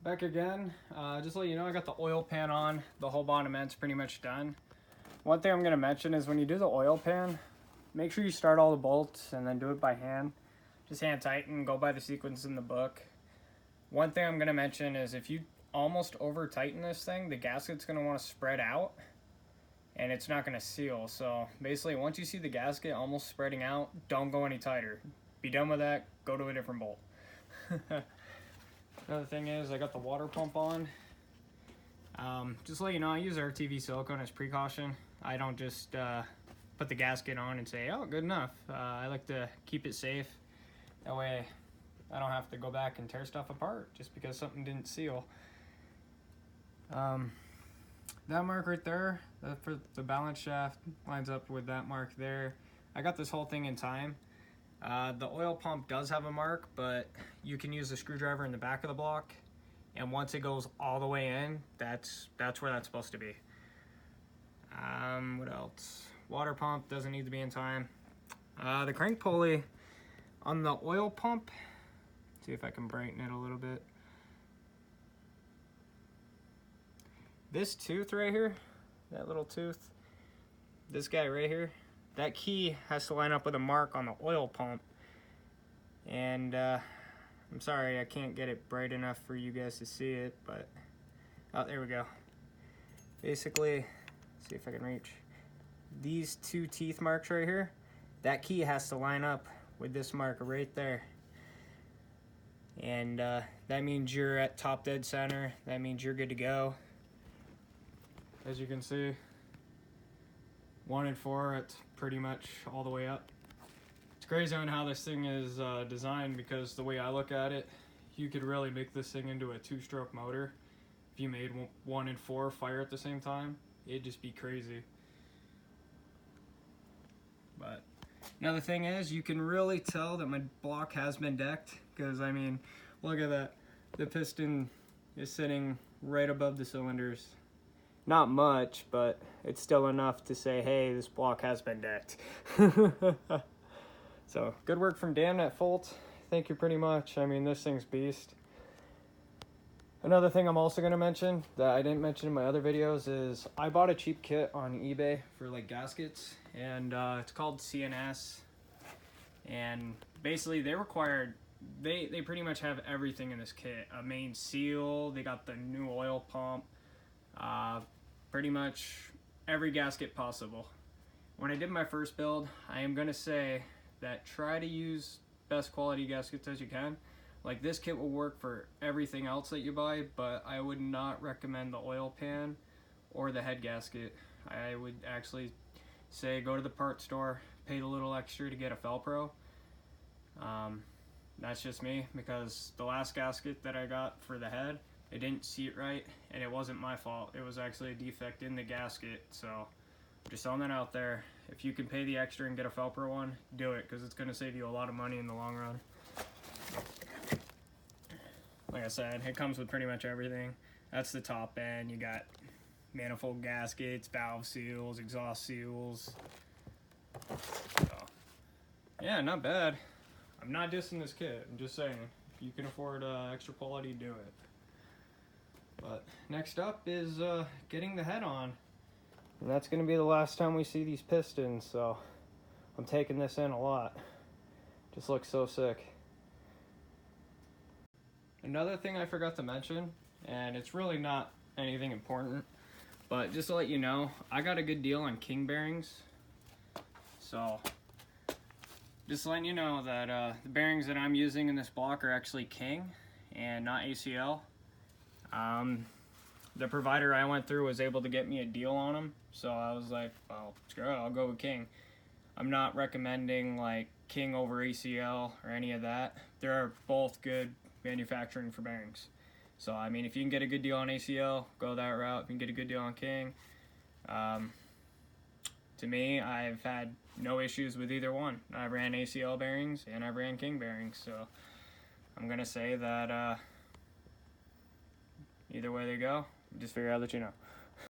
Back again. Just to let you know, I got the oil pan on. The whole bottom end's pretty much done. One thing I'm going to mention is when you do the oil pan, make sure you start all the bolts and then do it by hand. Just hand tighten, go by the sequence in the book. One thing I'm going to mention is if you almost over tighten this thing, the gasket's going to want to spread out and it's not going to seal. So basically, once you see the gasket almost spreading out, don't go any tighter. Be done with that, go to a different bolt. Another thing is I got the water pump on. Just to let you know, I use RTV silicone as precaution. I don't just put the gasket on and say, oh, good enough. I like to keep it safe. That way I don't have to go back and tear stuff apart just because something didn't seal. That mark right there for the balance shaft lines up with that mark there. I got this whole thing in time. The oil pump does have a mark, but you can use the screwdriver in the back of the block, and once it goes all the way in, that's where that's supposed to be. What else? Water pump doesn't need to be in time. The crank pulley on the oil pump, see if I can brighten it a little bit. This tooth right here, that little tooth, this guy right here, that key has to line up with a mark on the oil pump. And I'm sorry I can't get it bright enough for you guys to see it, but oh, there we go. Basically, let's see if I can reach. These two teeth marks right here, that key has to line up with this marker right there. And that means you're at top dead center. That means you're good to go. As you can see, 1 and 4, it's pretty much all the way up. It's crazy on how this thing is designed, because the way I look at it, you could really make this thing into a 2-stroke motor. If you made 1 and 4 fire at the same time, it'd just be crazy. But another thing is, you can really tell that my block has been decked, because I mean, look at that. The piston is sitting right above the cylinders. Not much, but it's still enough to say, hey, this block has been decked. So, good work from Dan at Folt. Thank you pretty much. I mean, this thing's beast. Another thing I'm also going to mention that I didn't mention in my other videos is I bought a cheap kit on eBay for like gaskets, and it's called CNS. And basically they pretty much have everything in this kit. A main seal, they got the new oil pump, pretty much every gasket possible. When I did my first build, I am going to say that try to use best quality gaskets as you can. Like, this kit will work for everything else that you buy, but I would not recommend the oil pan or the head gasket. I would actually say go to the part store, pay a little extra to get a Felpro. That's just me, because the last gasket that I got for the head, it didn't seat right, and it wasn't my fault. It was actually a defect in the gasket, so I'm just throwing that out there. If you can pay the extra and get a Felpro one, do it, because it's going to save you a lot of money in the long run. Like I said, it comes with pretty much everything. That's the top end. You got manifold gaskets, valve seals, exhaust seals. So, yeah, not bad. I'm not dissing this kit. I'm just saying, if you can afford extra quality, do it. But next up is getting the head on. And that's going to be the last time we see these pistons, so I'm taking this in a lot. Just looks so sick. Another thing I forgot to mention, and it's really not anything important, but just to let you know, I got a good deal on King bearings. So, just letting you know that the bearings that I'm using in this block are actually King and not ACL. The provider I went through was able to get me a deal on them, so I was like, well, screw it, I'll go with King. I'm not recommending like King over ACL or any of that. They're both good manufacturing for bearings. So I mean, if you can get a good deal on ACL, go that route. If you can get a good deal on King, to me, I've had no issues with either one. I ran ACL bearings and I ran King bearings, so I'm gonna say that either way they go, just figure out that you know.